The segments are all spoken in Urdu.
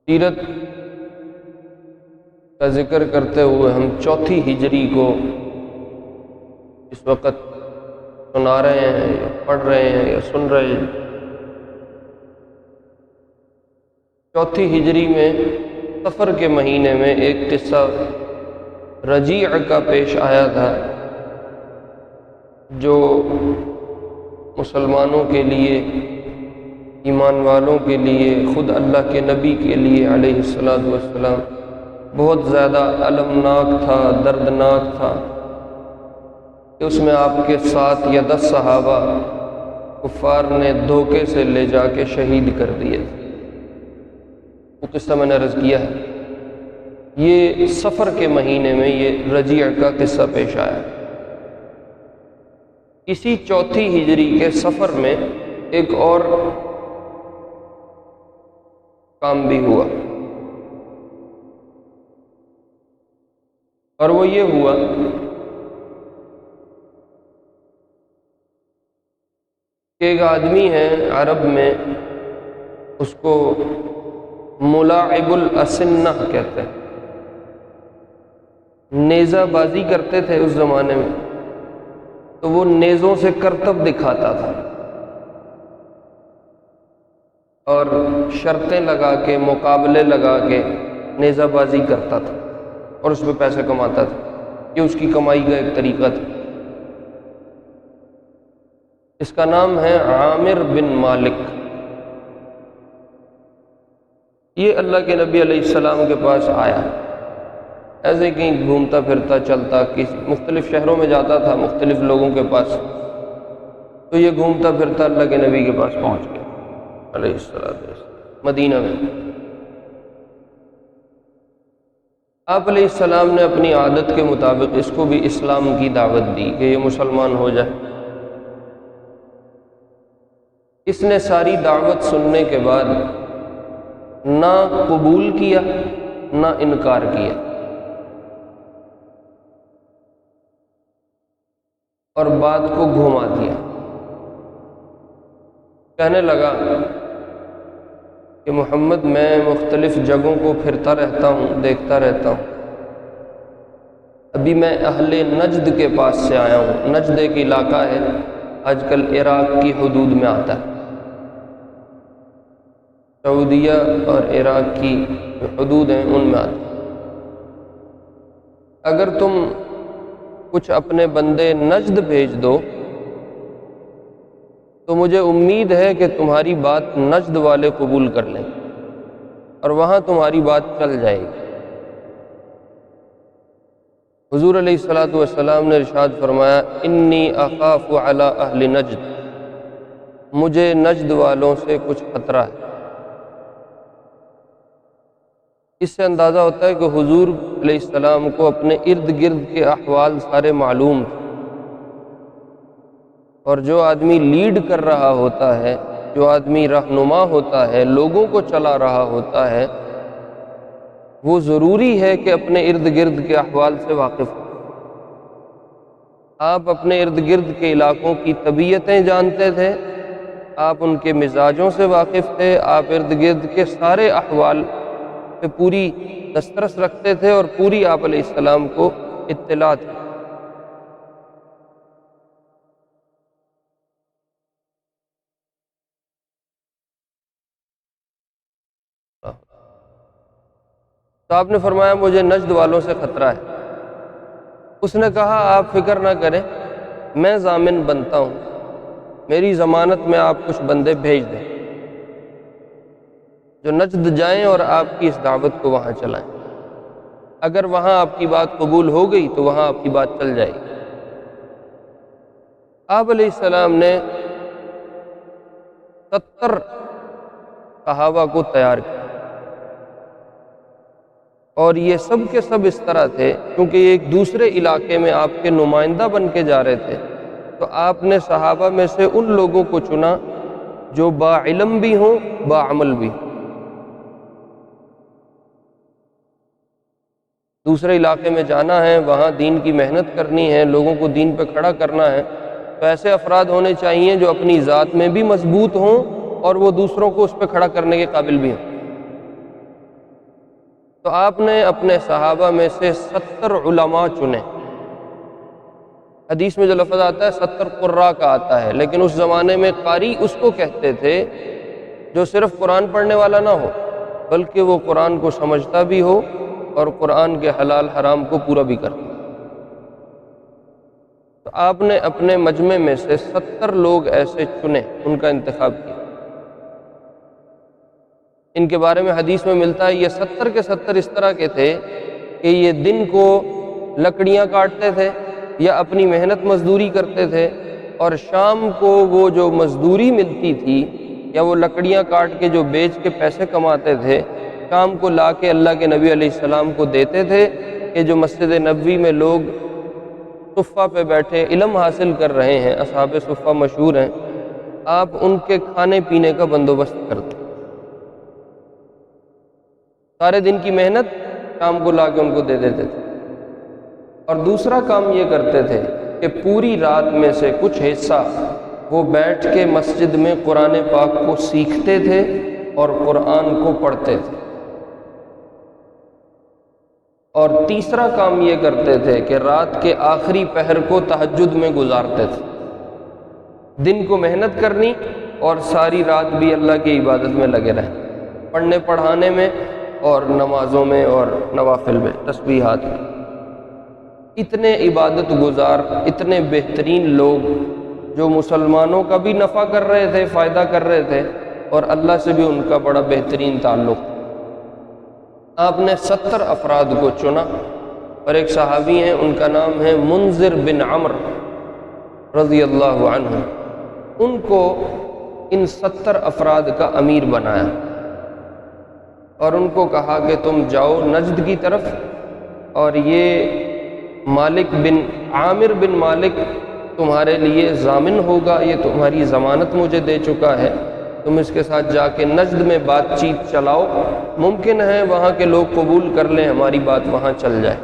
سیرت کا ذکر کرتے ہوئے ہم چوتھی ہجری کو اس وقت سنا رہے ہیں یا پڑھ رہے ہیں یا سن رہے ہیں۔ چوتھی ہجری میں صفر کے مہینے میں ایک قصہ رجیع کا پیش آیا تھا جو مسلمانوں کے لیے، ایمان والوں کے لیے، خود اللہ کے نبی کے لیے علیہ الصلاۃ والسلام بہت زیادہ المناک تھا، دردناک تھا کہ اس میں آپ کے 7 یا 10 صحابہ کفار نے دھوکے سے لے جا کے شہید کر دیے تھے۔ وہ قصہ میں نے عرض کیا ہے۔ یہ صفر کے مہینے میں یہ رجیع کا قصہ پیش آیا۔ اسی چوتھی ہجری کے صفر میں ایک اور کام بھی ہوا، اور وہ یہ ہوا کہ ایک آدمی ہے عرب میں، اس کو ملاعب الاسنہ کہتے ہیں، نیزہ بازی کرتے تھے اس زمانے میں، تو وہ نیزوں سے کرتب دکھاتا تھا اور شرطیں لگا کے، مقابلے لگا کے نیزہ بازی کرتا تھا اور اس میں پیسے کماتا تھا۔ یہ اس کی کمائی کا ایک طریقہ تھا۔ اس کا نام ہے عامر بن مالک۔ یہ اللہ کے نبی علیہ السلام کے پاس آیا، ایسے کہیں گھومتا پھرتا چلتا، کسی مختلف شہروں میں جاتا تھا، مختلف لوگوں کے پاس، تو یہ گھومتا پھرتا اللہ کے نبی کے پاس پہنچ گیا علیہ السلام مدینہ میں۔ آپ علیہ السلام نے اپنی عادت کے مطابق اس کو بھی اسلام کی دعوت دی کہ یہ مسلمان ہو جائے۔ اس نے ساری دعوت سننے کے بعد نہ قبول کیا نہ انکار کیا، اور بات کو گھما دیا۔ کہنے لگا کہ محمد، میں مختلف جگہوں کو پھرتا رہتا ہوں، دیکھتا رہتا ہوں، ابھی میں اہل نجد کے پاس سے آیا ہوں۔ نجد ایک علاقہ ہے، آج کل عراق کی حدود میں آتا ہے، سعودیہ اور عراق کی حدود ہیں ان میں آتا ہے۔ اگر تم کچھ اپنے بندے نجد بھیج دو تو مجھے امید ہے کہ تمہاری بات نجد والے قبول کر لیں اور وہاں تمہاری بات چل جائے گی۔ حضور علیہ الصلاۃ والسلام نے ارشاد فرمایا، انی اخاف علی اہل نجد، مجھے نجد والوں سے کچھ خطرہ ہے۔ اس سے اندازہ ہوتا ہے کہ حضور علیہ السلام کو اپنے ارد گرد کے احوال سارے معلوم تھے، اور جو آدمی لیڈ کر رہا ہوتا ہے، جو آدمی رہنما ہوتا ہے، لوگوں کو چلا رہا ہوتا ہے، وہ ضروری ہے کہ اپنے ارد گرد کے احوال سے واقف ہو۔ آپ اپنے ارد گرد کے علاقوں کی طبیعتیں جانتے تھے، آپ ان کے مزاجوں سے واقف تھے، آپ ارد گرد کے سارے احوال پہ پوری دسترس رکھتے تھے اور پوری آپ علیہ السلام کو اطلاع تھی۔ تو آپ نے فرمایا مجھے نجد والوں سے خطرہ ہے۔ اس نے کہا آپ فکر نہ کریں، میں ضامن بنتا ہوں، میری ضمانت میں آپ کچھ بندے بھیج دیں جو نجد جائیں اور آپ کی اس دعوت کو وہاں چلائیں۔ اگر وہاں آپ کی بات قبول ہو گئی تو وہاں آپ کی بات چل جائے گی۔ آپ علیہ السلام نے 70 صحابہ کو تیار کیا، اور یہ سب کے سب اس طرح تھے کیونکہ یہ ایک دوسرے علاقے میں آپ کے نمائندہ بن کے جا رہے تھے، تو آپ نے صحابہ میں سے ان لوگوں کو چنا جو با علم بھی ہوں، با عمل بھی ہوں۔ دوسرے علاقے میں جانا ہے، وہاں دین کی محنت کرنی ہے، لوگوں کو دین پہ کھڑا کرنا ہے، تو ایسے افراد ہونے چاہیے جو اپنی ذات میں بھی مضبوط ہوں اور وہ دوسروں کو اس پہ کھڑا کرنے کے قابل بھی ہوں۔ تو آپ نے اپنے صحابہ میں سے 70 علماء چنے۔ حدیث میں جو لفظ آتا ہے 70 قراء کا آتا ہے، لیکن اس زمانے میں قاری اس کو کہتے تھے جو صرف قرآن پڑھنے والا نہ ہو، بلکہ وہ قرآن کو سمجھتا بھی ہو اور قرآن کے حلال حرام کو پورا بھی کرتا۔ تو آپ نے اپنے مجمع میں سے 70 لوگ ایسے چنے، ان کا انتخاب کیا۔ ان کے بارے میں حدیث میں ملتا ہے یہ 70 کے 70 اس طرح کے تھے کہ یہ دن کو لکڑیاں کاٹتے تھے یا اپنی محنت مزدوری کرتے تھے، اور شام کو وہ جو مزدوری ملتی تھی یا وہ لکڑیاں کاٹ کے جو بیچ کے پیسے کماتے تھے، شام کو لا کے اللہ کے نبی علیہ السلام کو دیتے تھے کہ جو مسجد نبوی میں لوگ صفہ پہ بیٹھے علم حاصل کر رہے ہیں، اصحاب صفہ مشہور ہیں، آپ ان کے کھانے پینے کا بندوبست کرتے۔ سارے دن کی محنت شام کو لا کے ان کو دے دیتے تھے۔ اور دوسرا کام یہ کرتے تھے کہ پوری رات میں سے کچھ حصہ وہ بیٹھ کے مسجد میں قرآن پاک کو سیکھتے تھے اور قرآن کو پڑھتے تھے۔ اور تیسرا کام یہ کرتے تھے کہ رات کے آخری پہر کو تہجد میں گزارتے تھے۔ دن کو محنت کرنی اور ساری رات بھی اللہ کی عبادت میں لگے رہے، پڑھنے پڑھانے میں اور نمازوں میں اور نوافل میں، تسبیحات میں۔ اتنے عبادت گزار، اتنے بہترین لوگ جو مسلمانوں کا بھی نفع کر رہے تھے، فائدہ کر رہے تھے، اور اللہ سے بھی ان کا بڑا بہترین تعلق۔ آپ نے 70 افراد کو چنا، اور ایک صحابی ہیں ان کا نام ہے منذر بن عمر رضی اللہ عنہ، ان کو ان 70 افراد کا امیر بنایا اور ان کو کہا کہ تم جاؤ نجد کی طرف، اور یہ مالک بن عامر بن مالک تمہارے لیے ضامن ہوگا، یہ تمہاری ضمانت مجھے دے چکا ہے، تم اس کے ساتھ جا کے نجد میں بات چیت چلاؤ، ممکن ہے وہاں کے لوگ قبول کر لیں، ہماری بات وہاں چل جائے۔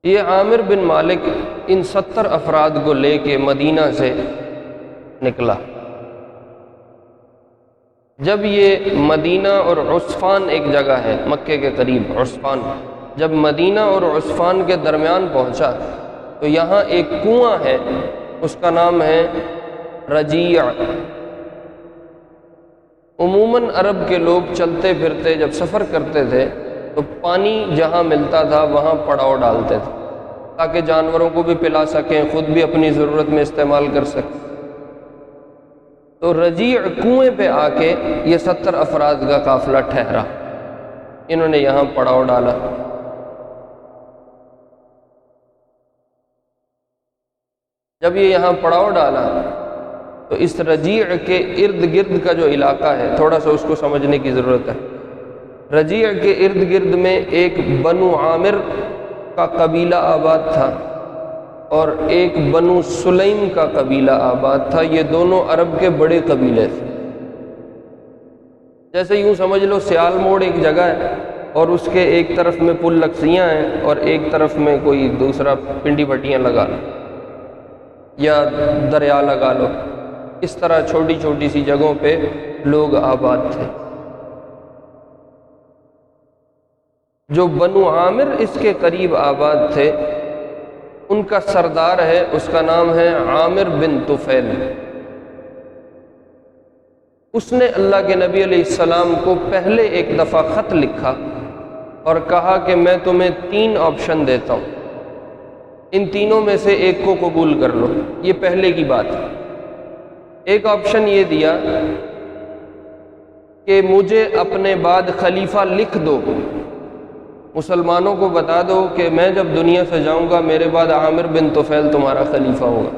یہ عامر بن مالک ان 70 افراد کو لے کے مدینہ سے نکلا۔ جب یہ مدینہ اور عسفان ایک جگہ ہے مکے کے قریب، عسفان، جب مدینہ اور عسفان کے درمیان پہنچا تو یہاں ایک کنواں ہے، اس کا نام ہے رجیع۔ عموماً عرب کے لوگ چلتے پھرتے جب سفر کرتے تھے تو پانی جہاں ملتا تھا وہاں پڑاؤ ڈالتے تھے تاکہ جانوروں کو بھی پلا سکیں، خود بھی اپنی ضرورت میں استعمال کر سکیں۔ تو رجیع کنویں پہ آ کے یہ 70 افراد کا قافلہ ٹھہرا، انہوں نے یہاں پڑاؤ ڈالا۔ جب یہ یہاں پڑاؤ ڈالا تو اس رجیع کے ارد گرد کا جو علاقہ ہے، تھوڑا سا اس کو سمجھنے کی ضرورت ہے۔ رجیع کے ارد گرد میں ایک بنو عامر کا قبیلہ آباد تھا اور ایک بنو سلیم کا قبیلہ آباد تھا، یہ دونوں عرب کے بڑے قبیلے تھے۔ جیسے یوں سمجھ لو سیال موڑ ایک جگہ ہے اور اس کے ایک طرف میں پل لکسیاں ہیں اور ایک طرف میں کوئی دوسرا پنڈی بٹیاں لگا لو یا دریا لگا لو، اس طرح چھوٹی چھوٹی سی جگہوں پہ لوگ آباد تھے۔ جو بنو عامر اس کے قریب آباد تھے ان کا سردار ہے، اس کا نام ہے عامر بن طفیل۔ اس نے اللہ کے نبی علیہ السلام کو پہلے ایک دفعہ خط لکھا اور کہا کہ میں تمہیں 3 آپشن دیتا ہوں، ان تینوں میں سے ایک کو قبول کر لو۔ یہ پہلے کی بات ہے۔ ایک آپشن یہ دیا کہ مجھے اپنے بعد خلیفہ لکھ دو، مسلمانوں کو بتا دو کہ میں جب دنیا سے جاؤں گا میرے بعد عامر بن طفیل تمہارا خلیفہ ہوگا۔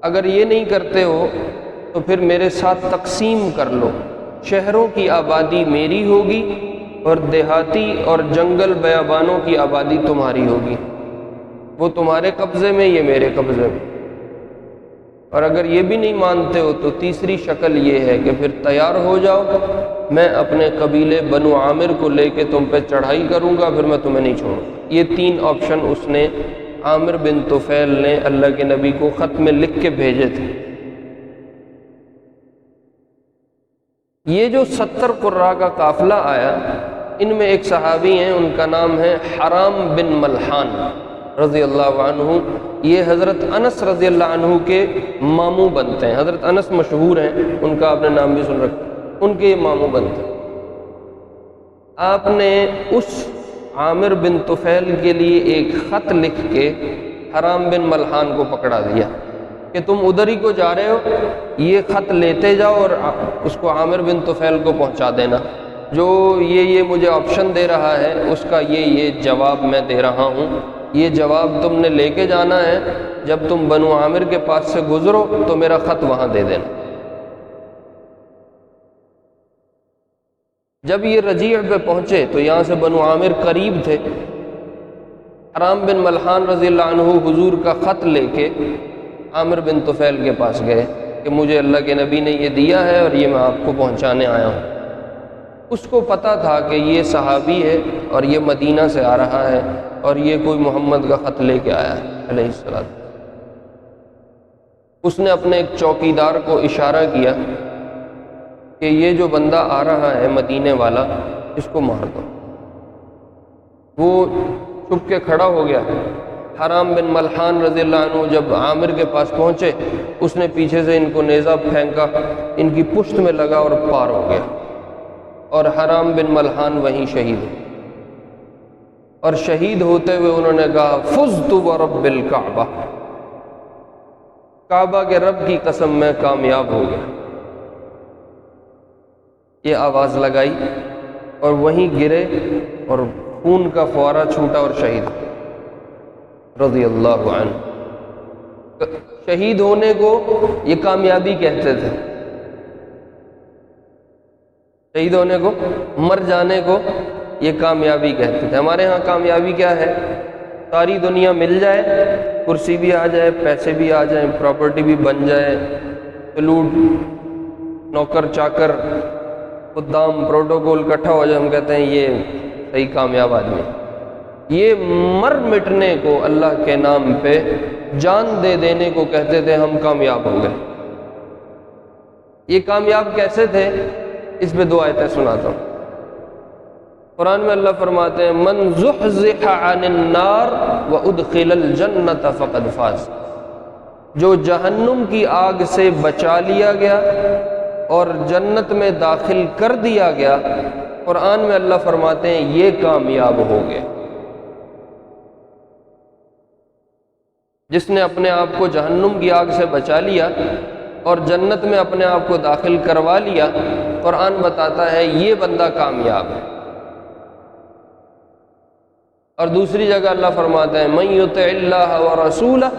اگر یہ نہیں کرتے ہو تو پھر میرے ساتھ تقسیم کر لو، شہروں کی آبادی میری ہوگی اور دیہاتی اور جنگل بیابانوں کی آبادی تمہاری ہوگی، وہ تمہارے قبضے میں، یہ میرے قبضے میں۔ اور اگر یہ بھی نہیں مانتے ہو تو تیسری شکل یہ ہے کہ پھر تیار ہو جاؤ، میں اپنے قبیلے بنو عامر کو لے کے تم پہ چڑھائی کروں گا، پھر میں تمہیں نہیں چھوڑوں۔ یہ 3 آپشن اس نے عامر بن طفیل نے اللہ کے نبی کو خط میں لکھ کے بھیجے تھے۔ یہ جو 70 قراء کا قافلہ آیا، ان میں ایک صحابی ہیں، ان کا نام ہے حرام بن ملحان رضی اللہ عنہ۔ یہ حضرت انس رضی اللہ عنہ کے ماموں بنتے ہیں۔ حضرت انس مشہور ہیں، ان کا آپ نے نام بھی سن رکھا، ان کے یہ ماموں بنتے ہیں۔ آپ نے اس عامر بن طفیل کے لیے ایک خط لکھ کے حرام بن ملحان کو پکڑا دیا کہ تم ادھر ہی کو جا رہے ہو، یہ خط لیتے جاؤ اور اس کو عامر بن طفیل کو پہنچا دینا، جو یہ مجھے آپشن دے رہا ہے اس کا یہ جواب میں دے رہا ہوں، یہ جواب تم نے لے کے جانا ہے، جب تم بنو عامر کے پاس سے گزرو تو میرا خط وہاں دے دینا۔ جب یہ رجیع پہ پہنچے تو یہاں سے بنو عامر قریب تھے۔ حرام بن ملحان رضی اللہ عنہ حضور کا خط لے کے عامر بن طفیل کے پاس گئے کہ مجھے اللہ کے نبی نے یہ دیا ہے اور یہ میں آپ کو پہنچانے آیا ہوں۔ اس کو پتہ تھا کہ یہ صحابی ہے اور یہ مدینہ سے آ رہا ہے اور یہ کوئی محمد کا خط لے کے آیا ہے علیہ السلام۔ اس نے اپنے ایک چوکیدار کو اشارہ کیا کہ یہ جو بندہ آ رہا ہے مدینے والا، اس کو مار دو۔ وہ چھپ کے کھڑا ہو گیا۔ حرام بن ملحان رضی اللہ عنہ جب عامر کے پاس پہنچے، اس نے پیچھے سے ان کو نیزہ پھینکا، ان کی پشت میں لگا اور پار ہو گیا، اور حرام بن ملحان وہیں شہید ہو۔ اور شہید ہوتے ہوئے انہوں نے کہا فزت ورب الکعبہ، کعبہ کے رب کی قسم میں کامیاب ہو گیا۔ یہ آواز لگائی اور وہیں گرے اور خون کا فوارہ چھوٹا اور شہید رضی اللہ عنہ۔ شہید ہونے کو یہ کامیابی کہتے تھے، شہید ہونے کو، مر جانے کو یہ کامیابی کہتے تھے۔ ہمارے ہاں کامیابی کیا ہے؟ ساری دنیا مل جائے، کرسی بھی آ جائے، پیسے بھی آ جائیں، پراپرٹی بھی بن جائے، فلوٹ، نوکر چاکر، خدام، پروٹوکول اکٹھا ہو جائے، ہم کہتے ہیں یہ صحیح کامیاب آدمی۔ یہ مر مٹنے کو اللہ کے نام پہ جان دے دینے کو کہتے تھے ہم کامیاب ہو گئے۔ یہ کامیاب کیسے تھے؟ اس میں دو آیتیں سناتا ہوں۔ قرآن میں اللہ فرماتے ہیں من زحزح عن النار وادخل الجنۃ فقد فاز، جو جہنم کی آگ سے بچا لیا گیا اور جنت میں داخل کر دیا گیا، قرآن میں اللہ فرماتے ہیں یہ کامیاب ہو گئے۔ جس نے اپنے آپ کو جہنم کی آگ سے بچا لیا اور جنت میں اپنے آپ کو داخل کروا لیا، قرآن بتاتا ہے یہ بندہ کامیاب ہے۔ اور دوسری جگہ اللہ فرماتا ہے من یطع اللہ ورسولہ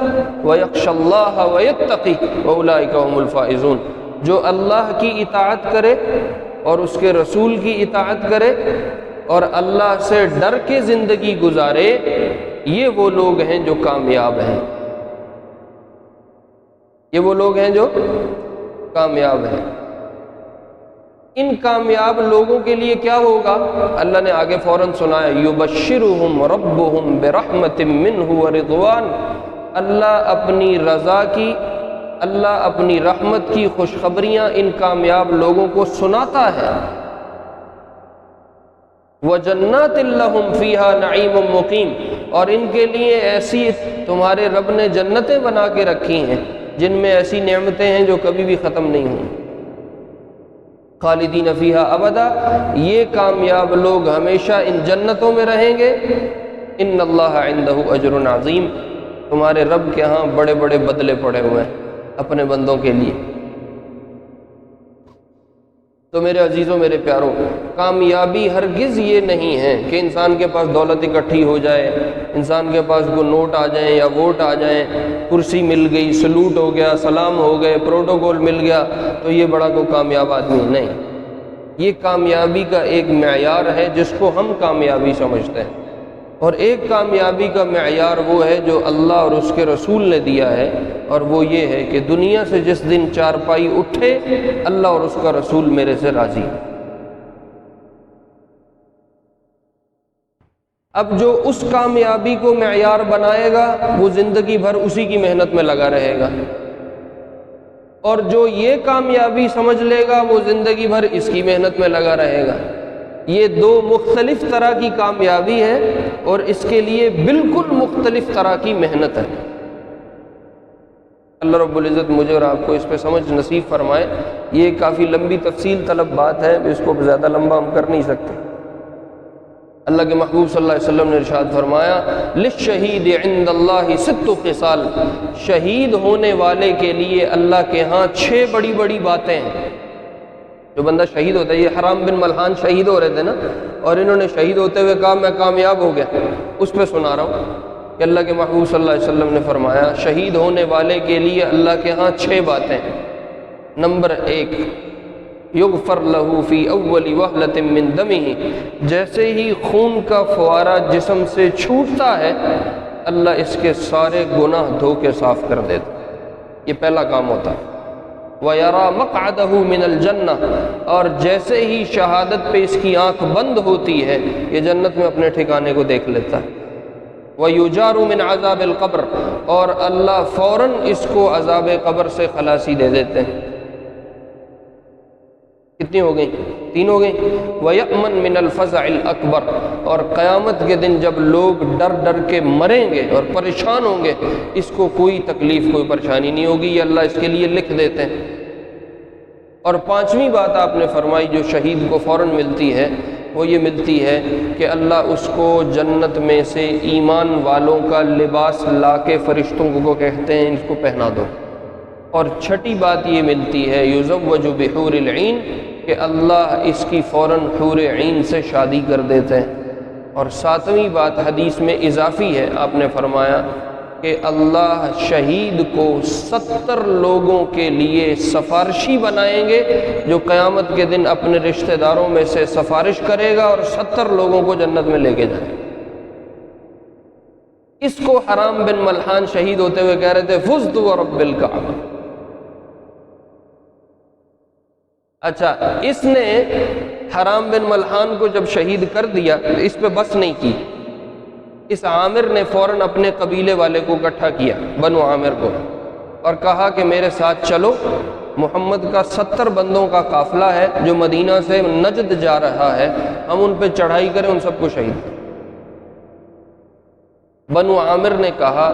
ویخشى اللہ ویتقی واولئک هم الفائزون، جو اللہ کی اطاعت کرے اور اس کے رسول کی اطاعت کرے اور اللہ سے ڈر کے زندگی گزارے، یہ وہ لوگ ہیں جو کامیاب ہیں، یہ وہ لوگ ہیں جو کامیاب ہیں۔ ان کامیاب لوگوں کے لیے کیا ہوگا؟ اللہ نے آگے فوراً سنایا یبشرہم ربہم برحمت منہ ورضوان، اللہ اپنی رضا کی، اللہ اپنی رحمت کی خوشخبریاں ان کامیاب لوگوں کو سناتا ہے۔ وَجَنَّاتٍ لَّهُمْ فِيهَا نَعِيمٌ مُقِيمٌ، اور ان کے لیے ایسی تمہارے رب نے جنتیں بنا کے رکھی ہیں جن میں ایسی نعمتیں ہیں جو کبھی بھی ختم نہیں ہوں، خالدین فیہا ابدا، یہ کامیاب لوگ ہمیشہ ان جنتوں میں رہیں گے۔ ان اللہ عندہ اجر عظیم، تمہارے رب کے ہاں بڑے بڑے بدلے پڑے ہوئے ہیں اپنے بندوں کے لیے۔ تو میرے عزیزوں، میرے پیاروں، کامیابی ہرگز یہ نہیں ہے کہ انسان کے پاس دولت اکٹھی ہو جائے، انسان کے پاس وہ نوٹ آ جائیں یا ووٹ آ جائیں، کرسی مل گئی، سلوٹ ہو گیا، سلام ہو گئے، پروٹوکول مل گیا تو یہ بڑا کوئی کامیاب آدمی نہیں۔ یہ کامیابی کا ایک معیار ہے جس کو ہم کامیابی سمجھتے ہیں، اور ایک کامیابی کا معیار وہ ہے جو اللہ اور اس کے رسول نے دیا ہے، اور وہ یہ ہے کہ دنیا سے جس دن چارپائی اٹھے اللہ اور اس کا رسول میرے سے راضی۔ اب جو اس کامیابی کو معیار بنائے گا وہ زندگی بھر اسی کی محنت میں لگا رہے گا، اور جو یہ کامیابی سمجھ لے گا وہ زندگی بھر اس کی محنت میں لگا رہے گا۔ یہ دو مختلف طرح کی کامیابی ہے اور اس کے لیے بالکل مختلف طرح کی محنت ہے۔ اللہ رب العزت مجھے اور آپ کو اس پہ سمجھ نصیب فرمائے۔ یہ کافی لمبی تفصیل طلب بات ہے، اس کو زیادہ لمبا ہم کر نہیں سکتے۔ اللہ کے محبوب صلی اللہ علیہ وسلم نے ارشاد فرمایا للشہید عند اللہ ست خصال، شہید ہونے والے کے لیے اللہ کے ہاں 6 بڑی بڑی باتیں ہیں۔ جو بندہ شہید ہوتا ہے، یہ حرام بن ملحان شہید ہو رہے تھے نا، اور انہوں نے شہید ہوتے ہوئے کہا میں کامیاب ہو گیا، اس پہ سنا رہا ہوں کہ اللہ کے محبوب صلی اللہ علیہ وسلم نے فرمایا شہید ہونے والے کے لیے اللہ کے ہاں 6 باتیں۔ نمبر 1، یغفر لہ فی اول وہلۃ من دمہ، جیسے ہی خون کا فوارہ جسم سے چھوٹتا ہے اللہ اس کے سارے گناہ دھو کے صاف کر دیتا۔ یہ پہلا کام ہوتا ہے۔ وَيَرَى مَقْعَدَهُ مِنَ الْجَنَّةِ، اور جیسے ہی شہادت پہ اس کی آنکھ بند ہوتی ہے یہ جنت میں اپنے ٹھکانے کو دیکھ لیتا ہے۔ وَيُجَارُ مِنْ عَذَابِ الْقَبْرِ، اور اللہ فوراً اس کو عذاب قبر سے خلاصی دے دیتے ہیں۔ کتنی ہو گئیں؟ 3 ہو گئیں۔ وَيَأْمَنْ مِنَ الْفَزَعِ الْأَكْبَرِ، اور قیامت کے دن جب لوگ ڈر ڈر کے مریں گے اور پریشان ہوں گے اس کو کوئی تکلیف کوئی پریشانی نہیں ہوگی، یہ اللہ اس کے لیے لکھ دیتے ہیں۔ اور 5ویں بات آپ نے فرمائی جو شہید کو فوراً ملتی ہے وہ یہ ملتی ہے کہ اللہ اس کو جنت میں سے ایمان والوں کا لباس لا کے فرشتوں کو کہتے ہیں اس کو پہنا دو۔ اور 6ٹھی بات یہ ملتی ہے یزوج بحور العین، کہ اللہ اس کی فوراً حور عین سے شادی کر دیتے ہیں۔ اور 7ویں بات حدیث میں اضافی ہے، آپ نے فرمایا کہ اللہ شہید کو 70 لوگوں کے لیے سفارشی بنائیں گے جو قیامت کے دن اپنے رشتہ داروں میں سے سفارش کرے گا اور 70 لوگوں کو جنت میں لے کے جائے گا۔ اس کو حرام بن ملحان شہید ہوتے ہوئے کہہ رہے تھے فزت ورب الکعبہ۔ اچھا، اس نے حرام بن ملحان کو جب شہید کر دیا تو اس پہ بس نہیں کی، اس عامر نے فوراً اپنے قبیلے والے کو اکٹھا کیا، بنو عامر کو، اور کہا کہ میرے ساتھ چلو، محمد کا 70 بندوں کا قافلہ ہے جو مدینہ سے نجد جا رہا ہے، ہم ان پہ چڑھائی کریں، ان سب کو شہید کریں۔ بنو عامر نے کہا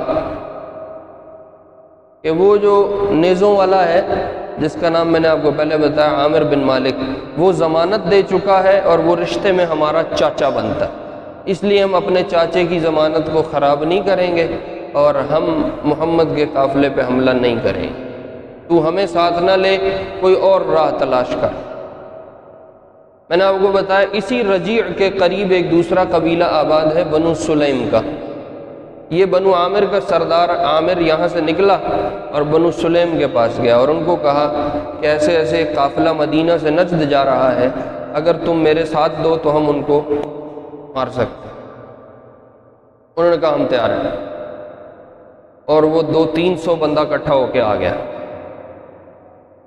کہ وہ جو نیزوں والا ہے جس کا نام میں نے آپ کو پہلے بتایا عامر بن مالک، وہ ضمانت دے چکا ہے اور وہ رشتے میں ہمارا چاچا بنتا ہے، اس لیے ہم اپنے چاچے کی ضمانت کو خراب نہیں کریں گے اور ہم محمد کے قافلے پہ حملہ نہیں کریں گے، تو ہمیں ساتھ نہ لے، کوئی اور راہ تلاش کر۔ میں نے آپ کو بتایا اسی رجیع کے قریب ایک دوسرا قبیلہ آباد ہے بنو سلیم کا۔ یہ بنو عامر کا سردار عامر یہاں سے نکلا اور بنو سلیم کے پاس گیا اور ان کو کہا کہ ایسے ایسے قافلہ مدینہ سے نجد جا رہا ہے، اگر تم میرے ساتھ دو تو ہم ان کو مار سکتے۔ انہوں نے کہا ہم تیار ہیں، اور وہ 200-300 بندہ اکٹھا ہو کے آ گیا۔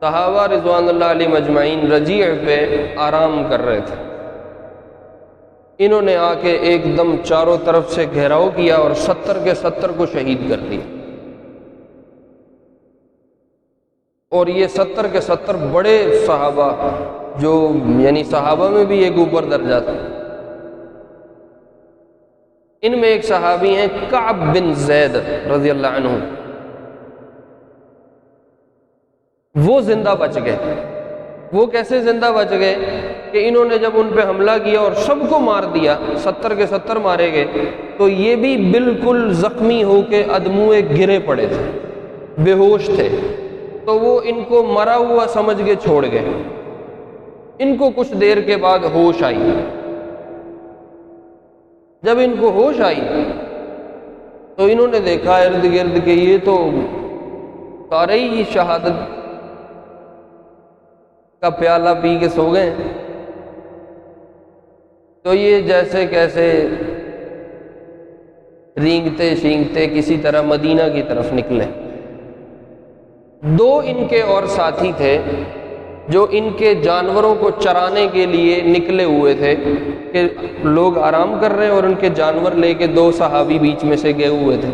صحابہ رضوان اللہ علیہ مجمعین رجیع پہ آرام کر رہے تھے، انہوں نے آ کے ایک دم چاروں طرف سے گھیراؤ کیا اور 70 کے 70 کو شہید کر دیا۔ اور یہ 70 کے 70 بڑے صحابہ جو یعنی صحابہ میں بھی ایک اوپر درجہ تھا۔ ان میں ایک صحابی ہیں کعب بن زید رضی اللہ عنہ، وہ زندہ بچ گئے۔ وہ کیسے زندہ بچ گئے کہ انہوں نے جب ان پہ حملہ کیا اور سب کو مار دیا، 70 کے 70 مارے گئے، تو یہ بھی بالکل زخمی ہو کے ادموئے گرے پڑے تھے، بے ہوش تھے، تو وہ ان کو مرا ہوا سمجھ کے چھوڑ گئے۔ ان کو کچھ دیر کے بعد ہوش آئی۔ جب ان کو ہوش آئی تو انہوں نے دیکھا ارد گرد کہ یہ تو سارے ہی شہادت کا پیالہ پی کے سو گئے، تو یہ جیسے کیسے رینگتے شینگتے کسی طرح مدینہ کی طرف نکلے۔ 2 ان کے اور ساتھی تھے جو ان کے جانوروں کو چرانے کے لیے نکلے ہوئے تھے کہ لوگ آرام کر رہے ہیں اور ان کے جانور لے کے 2 صحابی بیچ میں سے گئے ہوئے تھے۔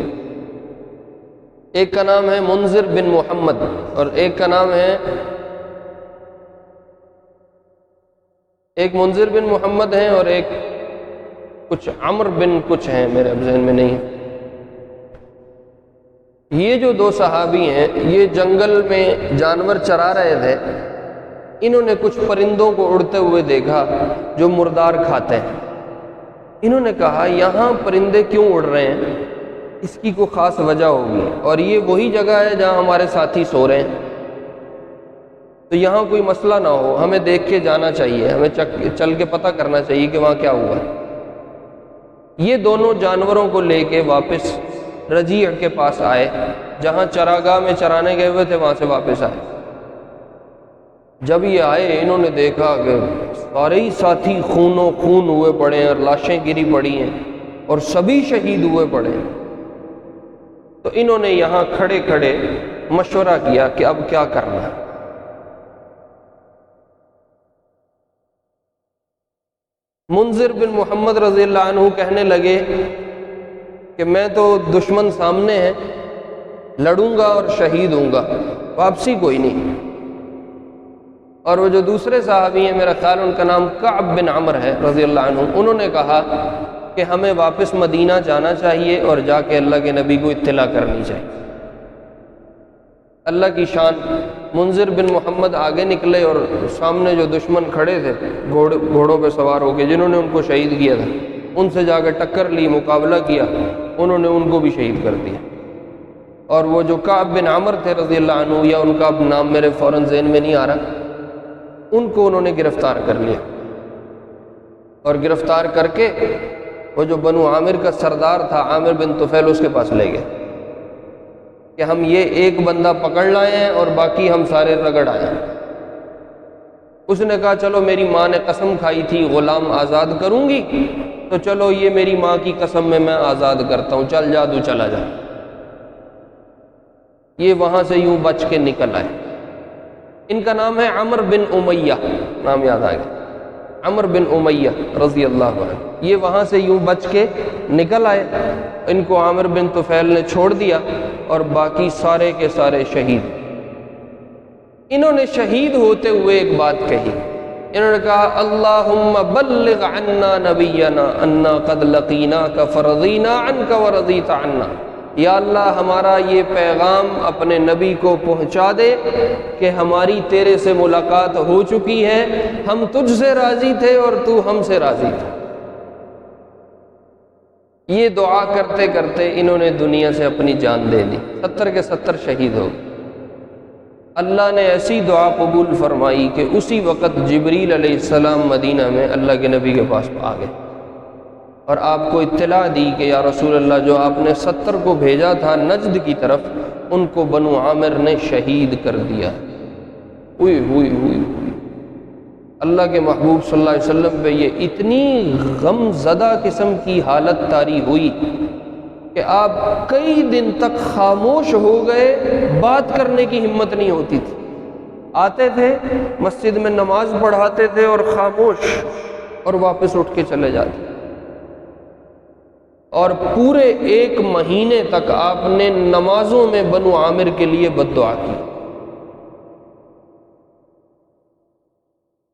ایک کا نام ہے منذر بن محمد اور ایک کا نام ہے، ایک منذر بن محمد ہیں اور ایک کچھ عمر بن کچھ ہیں، میرے اب ذہن میں نہیں۔ یہ جو دو صحابی ہیں یہ جنگل میں جانور چرا رہے تھے، انہوں نے کچھ پرندوں کو اڑتے ہوئے دیکھا جو مردار کھاتے ہیں۔ انہوں نے کہا یہاں پرندے کیوں اڑ رہے ہیں، اس کی کوئی خاص وجہ ہوگی، اور یہ وہی جگہ ہے جہاں ہمارے ساتھی سو رہے ہیں، تو یہاں کوئی مسئلہ نہ ہو، ہمیں دیکھ کے جانا چاہیے، ہمیں چل کے پتہ کرنا چاہیے کہ وہاں کیا ہوا۔ یہ دونوں جانوروں کو لے کے واپس رجیع کے پاس آئے، جہاں چراگاہ میں چرانے گئے ہوئے تھے وہاں سے واپس آئے۔ جب یہ آئے انہوں نے دیکھا کہ سارے ہی ساتھی خونوں خون ہوئے پڑے ہیں اور لاشیں گری پڑی ہیں اور سبھی شہید ہوئے پڑے ہیں۔ تو انہوں نے یہاں کھڑے کھڑے مشورہ کیا کہ اب کیا کرنا ہے۔ منذر بن محمد رضی اللہ عنہ کہنے لگے کہ میں تو دشمن سامنے ہے، لڑوں گا اور شہید ہوں گا، واپسی کوئی نہیں۔ اور وہ جو دوسرے صحابی ہیں، میرا خیال ان کا نام کعب بن عمر ہے رضی اللہ عنہ، انہوں نے کہا کہ ہمیں واپس مدینہ جانا چاہیے اور جا کے اللہ کے نبی کو اطلاع کرنی چاہیے۔ اللہ کی شان، منذر بن محمد آگے نکلے اور سامنے جو دشمن کھڑے تھے گھوڑوں پہ سوار ہو کے، جنہوں نے ان کو شہید کیا تھا، ان سے جا کے ٹکر لی، مقابلہ کیا، انہوں نے ان کو بھی شہید کر دیا۔ اور وہ جو کعب بن عمر تھے رضی اللہ عنہ، یا ان کا اب نام میرے فوراً ذہن میں نہیں آ رہا، ان کو انہوں نے گرفتار کر لیا، اور گرفتار کر کے وہ جو بنو عامر کا سردار تھا عامر بن طفیل، اس کے پاس لے گئے کہ ہم یہ ایک بندہ پکڑ لائے ہیں اور باقی ہم سارے رگڑ آئے ہیں۔ اس نے کہا چلو میری ماں نے قسم کھائی تھی غلام آزاد کروں گی، تو چلو یہ میری ماں کی قسم میں آزاد کرتا ہوں، چل جا تو چلا جا۔ یہ وہاں سے یوں بچ کے نکل آئے۔ ان کا نام ہے عمر بن امیہ، نام یاد آ گیا، عمر بن امیہ رضی اللہ عنہ۔ یہ وہاں سے یوں بچ کے نکل آئے، ان کو عامر بن طفیل نے چھوڑ دیا اور باقی سارے کے سارے شہید۔ انہوں نے شہید ہوتے ہوئے ایک بات کہی، انہوں نے کہا اللہم بلغ عنا نبینا انا قد لقیناک فرضینا عنک ورضیت عنا۔ یا اللہ ہمارا یہ پیغام اپنے نبی کو پہنچا دے کہ ہماری تیرے سے ملاقات ہو چکی ہے، ہم تجھ سے راضی تھے اور تو ہم سے راضی تھا۔ یہ دعا کرتے کرتے انہوں نے دنیا سے اپنی جان دے دی، 70 کے 70 شہید ہو گئے۔ اللہ نے ایسی دعا قبول فرمائی کہ اسی وقت جبریل علیہ السلام مدینہ میں اللہ کے نبی کے پاس آ گئے اور آپ کو اطلاع دی کہ یا رسول اللہ، جو آپ نے 70 کو بھیجا تھا نجد کی طرف، ان کو بنو عامر نے شہید کر دیا۔ ہوئی اللہ کے محبوب صلی اللہ علیہ وسلم پہ یہ اتنی غم زدہ قسم کی حالت طاری ہوئی کہ آپ کئی دن تک خاموش ہو گئے، بات کرنے کی ہمت نہیں ہوتی تھی۔ آتے تھے مسجد میں نماز پڑھاتے تھے اور خاموش، اور واپس اٹھ کے چلے جاتے، اور پورے 1 مہینے تک آپ نے نمازوں میں بنو عامر کے لیے بد دعا کی۔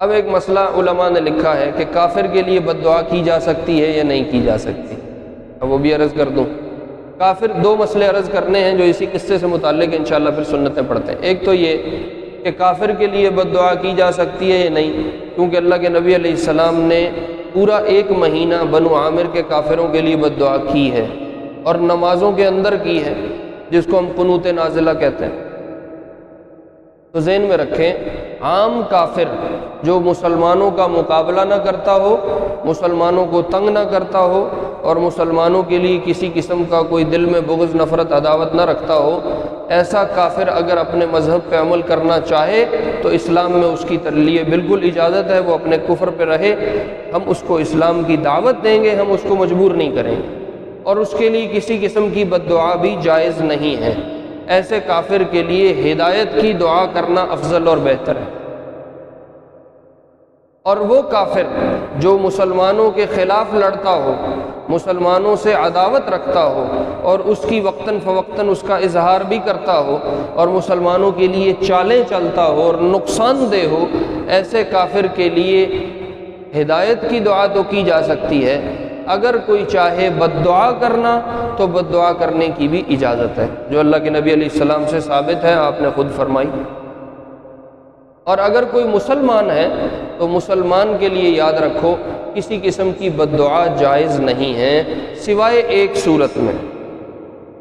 اب ایک مسئلہ علماء نے لکھا ہے کہ کافر کے لیے بد دعا کی جا سکتی ہے یا نہیں کی جا سکتی، اب وہ بھی عرض کر دوں۔ کافر، 2 مسئلے عرض کرنے ہیں جو اسی قصے سے متعلق انشاءاللہ پھر سنتیں پڑھتے ہیں۔ ایک تو یہ کہ کافر کے لیے بد دعا کی جا سکتی ہے یا نہیں، کیونکہ اللہ کے نبی علیہ السلام نے پورا 1 مہینہ بنو عامر کے کافروں کے لیے بد دعا کی ہے، اور نمازوں کے اندر کی ہے، جس کو ہم قنوت نازلہ کہتے ہیں۔ تو ذہن میں رکھیں، عام کافر جو مسلمانوں کا مقابلہ نہ کرتا ہو، مسلمانوں کو تنگ نہ کرتا ہو، اور مسلمانوں کے لیے کسی قسم کا کوئی دل میں بغض، نفرت، عداوت نہ رکھتا ہو، ایسا کافر اگر اپنے مذہب پہ عمل کرنا چاہے تو اسلام میں اس کی لیے بالکل اجازت ہے، وہ اپنے کفر پہ رہے، ہم اس کو اسلام کی دعوت دیں گے، ہم اس کو مجبور نہیں کریں گے، اور اس کے لیے کسی قسم کی بد دعا بھی جائز نہیں ہے۔ ایسے کافر کے لیے ہدایت کی دعا کرنا افضل اور بہتر ہے۔ اور وہ کافر جو مسلمانوں کے خلاف لڑتا ہو، مسلمانوں سے عداوت رکھتا ہو اور اس کی وقتاً فوقتاً اس کا اظہار بھی کرتا ہو اور مسلمانوں کے لیے چالیں چلتا ہو اور نقصان دہ ہو، ایسے کافر کے لیے ہدایت کی دعا تو کی جا سکتی ہے، اگر کوئی چاہے بد دعا کرنا تو بد دعا کرنے کی بھی اجازت ہے، جو اللہ کے نبی علیہ السلام سے ثابت ہے، آپ نے خود فرمائی۔ اور اگر کوئی مسلمان ہے تو مسلمان کے لیے یاد رکھو کسی قسم کی بد دعا جائز نہیں ہے سوائے ایک صورت میں۔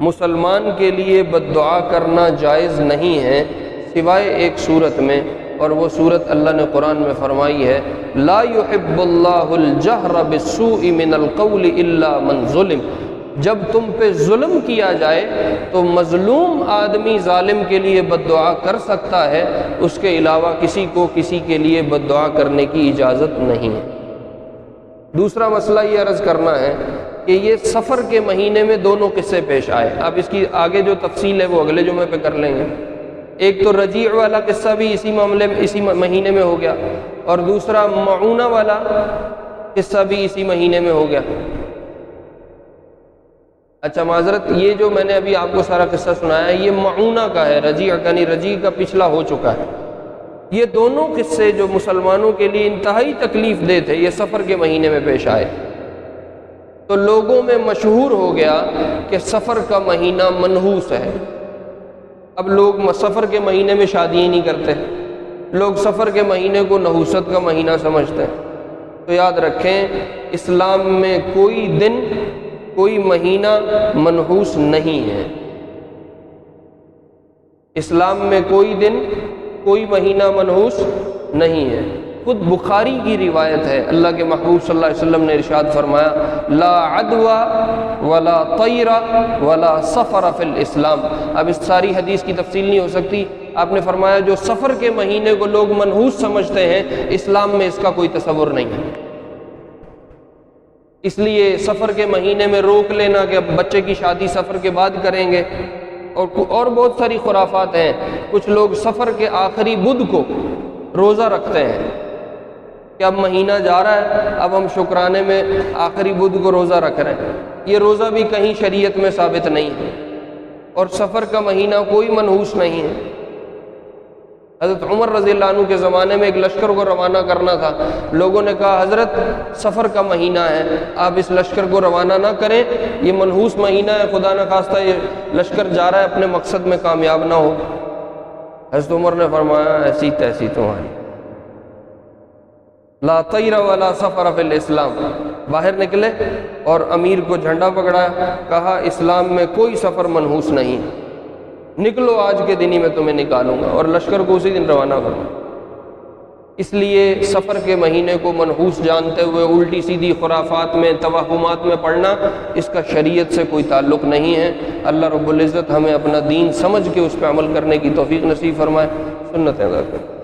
مسلمان کے لیے بد دعا کرنا جائز نہیں ہے سوائے ایک صورت میں، اور وہ صورت اللہ نے قرآن میں فرمائی ہے، لا يحب اللہ الجہر بالسوء من القول الا من ظلم۔ جب تم پہ ظلم کیا جائے تو مظلوم آدمی ظالم کے لیے بد دعا کر سکتا ہے، اس کے علاوہ کسی کو کسی کے لیے بد دعا کرنے کی اجازت نہیں ہے۔ دوسرا مسئلہ یہ عرض کرنا ہے کہ یہ سفر کے مہینے میں دونوں قصے پیش آئے، اب اس کی آگے جو تفصیل ہے وہ اگلے جمعے پہ کر لیں گے۔ ایک تو رجیع والا قصہ بھی اسی معاملے میں اسی مہینے میں ہو گیا، اور دوسرا معونہ والا قصہ بھی اسی مہینے میں ہو گیا۔ اچھا معذرت، یہ جو میں نے ابھی آپ کو سارا قصہ سنایا ہے یہ معونہ کا ہے، رجیع یعنی رجیع کا پچھلا ہو چکا ہے۔ یہ دونوں قصے جو مسلمانوں کے لیے انتہائی تکلیف دہ تھے یہ سفر کے مہینے میں پیش آئے، تو لوگوں میں مشہور ہو گیا کہ سفر کا مہینہ منحوس ہے۔ اب لوگ سفر کے مہینے میں شادی نہیں کرتے، لوگ سفر کے مہینے کو نحوست کا مہینہ سمجھتے ہیں۔ تو یاد رکھیں اسلام میں کوئی دن کوئی مہینہ منحوس نہیں ہے، اسلام میں کوئی دن کوئی مہینہ منحوس نہیں ہے۔ خود بخاری کی روایت ہے، اللہ کے محبوب صلی اللہ علیہ وسلم نے ارشاد فرمایا، لا عدوى ولا طیر ولا سفر فی الاسلام۔ اب اس ساری حدیث کی تفصیل نہیں ہو سکتی، آپ نے فرمایا جو سفر کے مہینے کو لوگ منحوس سمجھتے ہیں اسلام میں اس کا کوئی تصور نہیں ہے۔ اس لیے سفر کے مہینے میں روک لینا کہ اب بچے کی شادی سفر کے بعد کریں گے، اور بہت ساری خرافات ہیں۔ کچھ لوگ سفر کے آخری بدھ کو روزہ رکھتے ہیں کہ اب مہینہ جا رہا ہے، اب ہم شکرانے میں آخری بدھ کو روزہ رکھ رہے ہیں۔ یہ روزہ بھی کہیں شریعت میں ثابت نہیں ہے، اور سفر کا مہینہ کوئی منحوس نہیں ہے۔ حضرت عمر رضی اللہ عنہ کے زمانے میں ایک لشکر کو روانہ کرنا تھا، لوگوں نے کہا حضرت سفر کا مہینہ ہے، آپ اس لشکر کو روانہ نہ کریں، یہ منحوس مہینہ ہے، خدا نہ خواستہ یہ لشکر جا رہا ہے اپنے مقصد میں کامیاب نہ ہو۔ حضرت عمر نے فرمایا ایسی تیسی تمہاری، لا طیر ولا سفر فی الاسلام۔ باہر نکلے اور امیر کو جھنڈا پکڑایا، کہا اسلام میں کوئی سفر منحوس نہیں، نکلو آج کے دن ہی میں تمہیں نکالوں گا، اور لشکر کو اسی دن روانہ کروں۔ اس لیے سفر کے مہینے کو منحوس جانتے ہوئے الٹی سیدھی خرافات میں توہمات میں پڑنا اس کا شریعت سے کوئی تعلق نہیں ہے۔ اللہ رب العزت ہمیں اپنا دین سمجھ کے اس پہ عمل کرنے کی توفیق نصیب فرمائے۔ سنتیں ادا کریں۔